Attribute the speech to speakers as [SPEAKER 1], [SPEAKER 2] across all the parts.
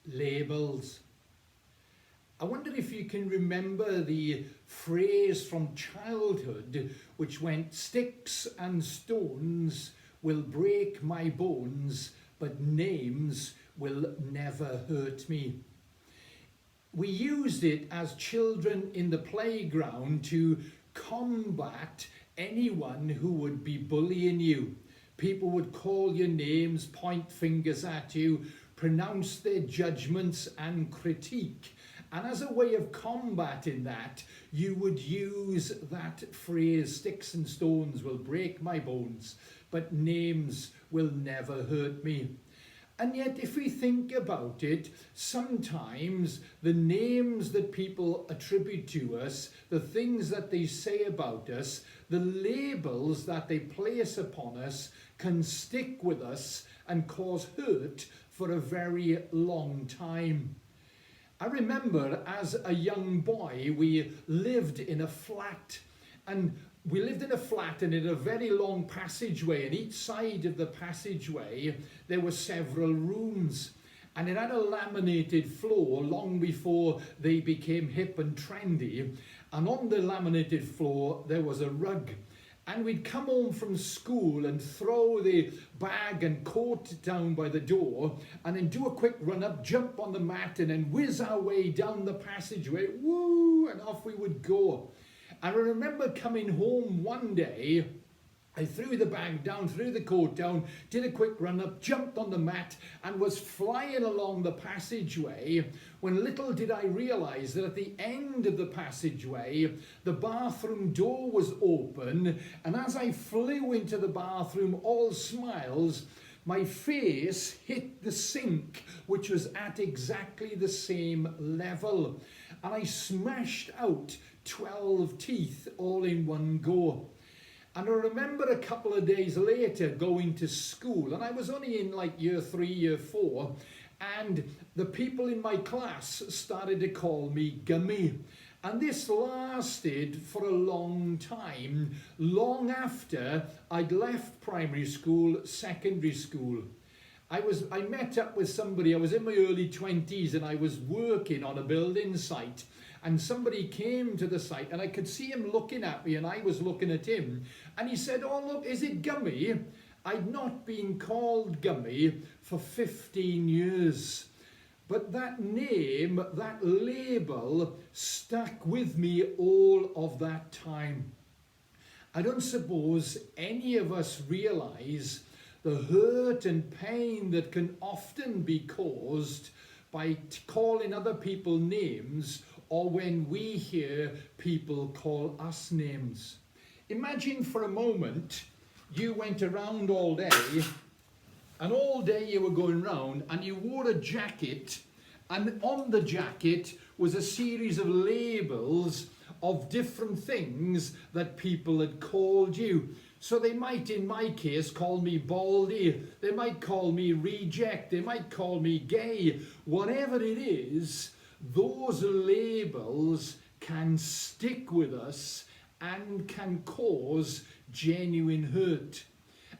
[SPEAKER 1] Labels. I wonder if you can remember the phrase from childhood which went, "Sticks and stones will break my bones, but names will never hurt me." We used it as children in the playground to combat anyone who would be bullying you. People would call you names, point fingers at you, pronounce their judgments and critique. And as a way of combating that, you would use that phrase, "Sticks and stones will break my bones, but names will never hurt me." And yet, if we think about it, sometimes the names that people attribute to us, the things that they say about us, the labels that they place upon us can stick with us and cause hurt for a very long time. I remember as a young boy, we lived in a flat, and in a very long passageway, and each side of the passageway there were several rooms, and it had a laminated floor long before they became hip and trendy, and on the laminated floor there was a rug. And we'd come home from school and throw the bag and coat down by the door, and then do a quick run up, jump on the mat, and then whiz our way down the passageway, woo, and off we would go. And I remember coming home one day, I threw the bag down, threw the coat down, did a quick run up, jumped on the mat, and was flying along the passageway, when little did I realise that at the end of the passageway, the bathroom door was open, and as I flew into the bathroom, all smiles, my face hit the sink, which was at exactly the same level, and I smashed out 12 teeth all in one go. And I remember a couple of days later going to school, and I was only in like year 3, year 4, and the people in my class started to call me Gummy. And this lasted for a long time, long after I'd left primary school, secondary school. I met up with somebody, I was in my early 20s, and I was working on a building site. And somebody came to the site, and I could see him looking at me, and I was looking at him. And he said, "Oh, look, is it Gummy?" I'd not been called Gummy for 15 years. But that name, that label, stuck with me all of that time. I don't suppose any of us realise the hurt and pain that can often be caused by calling other people names, or when we hear people call us names. Imagine for a moment you went around all day, and all day you were going round, and you wore a jacket, and on the jacket was a series of labels of different things that people had called you. So they might, in my case, call me baldy, they might call me reject, they might call me gay, whatever it is. Those labels can stick with us and can cause genuine hurt.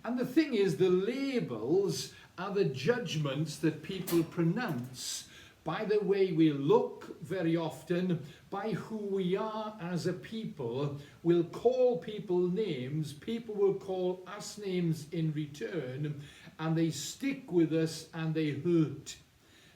[SPEAKER 1] And the thing is, the labels are the judgments that people pronounce by the way we look very often, by who we are as a people. We'll call people names, people will call us names in return, and they stick with us and they hurt.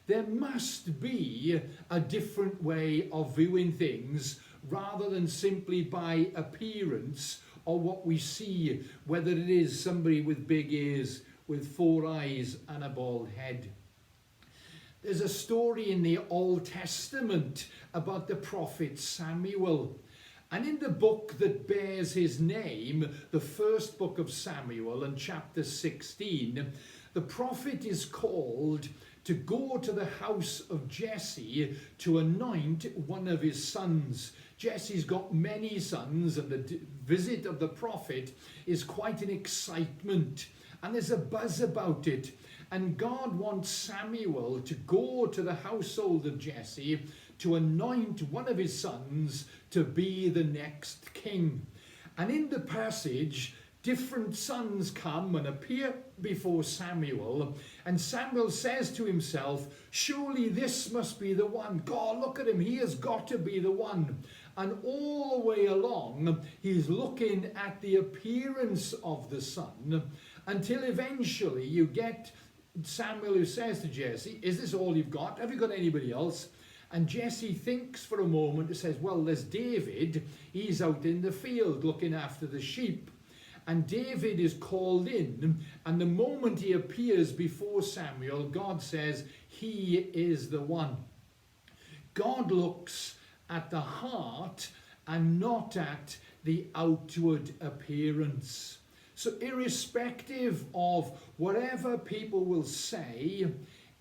[SPEAKER 1] There must be a different way of viewing things rather than simply by appearance or what we see, whether it is somebody with big ears, with 4 eyes and a bald head. There's a story in the Old Testament about the prophet Samuel. And in the book that bears his name, the first book of Samuel and chapter 16, the prophet is called to go to the house of Jesse to anoint one of his sons. Jesse's got many sons, and the visit of the prophet is quite an excitement, and there's a buzz about it. And God wants Samuel to go to the household of Jesse to anoint one of his sons to be the next king. And in the passage, different sons come and appear before Samuel, and Samuel says to himself, surely this must be the one. God, look at him, he has got to be the one. And all the way along, he's looking at the appearance of the son, until eventually you get Samuel who says to Jesse, is this all you've got? Have you got anybody else? And Jesse thinks for a moment and says, well, there's David. He's out in the field looking after the sheep. And David is called in, and the moment he appears before Samuel, God says, he is the one. God looks at the heart and not at the outward appearance. So irrespective of whatever people will say,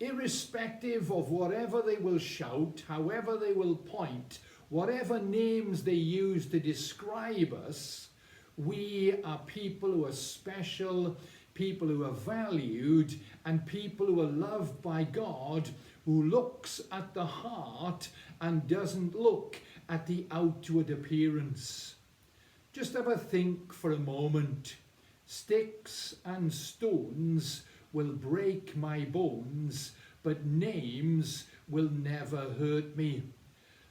[SPEAKER 1] irrespective of whatever they will shout, however they will point, whatever names they use to describe us, we are people who are special, people who are valued, and people who are loved by God, who looks at the heart and doesn't look at the outward appearance. Just have a think for a moment. Sticks and stones will break my bones, but names will never hurt me.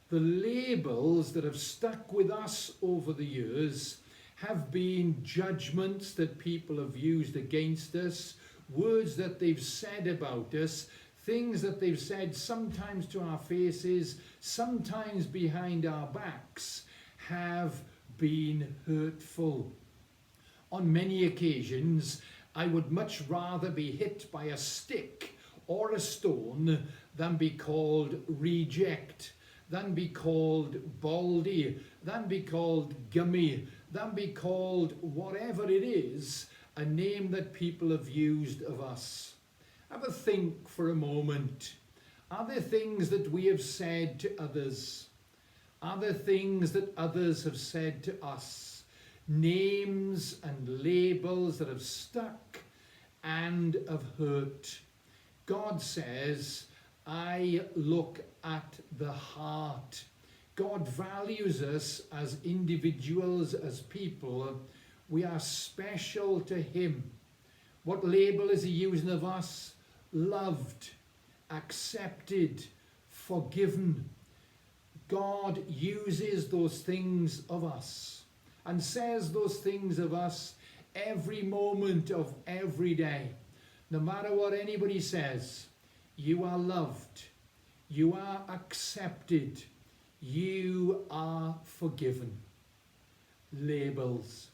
[SPEAKER 1] The labels that have stuck with us over the years have been judgments that people have used against us, words that they've said about us, things that they've said sometimes to our faces, sometimes behind our backs, have been hurtful. On many occasions, I would much rather be hit by a stick or a stone than be called reject, than be called baldy, than be called gummy, than be called whatever it is, a name that people have used of us. Have a think for a moment. Are there things that we have said to others? Are there things that others have said to us? Names and labels that have stuck and have hurt. God says, I look at the heart. God values us as individuals, as people. We are special to him. What label is he using of us? Loved, accepted, forgiven. God uses those things of us and says those things of us every moment of every day. No matter what anybody says, you are loved, you are accepted, you are forgiven. Labels.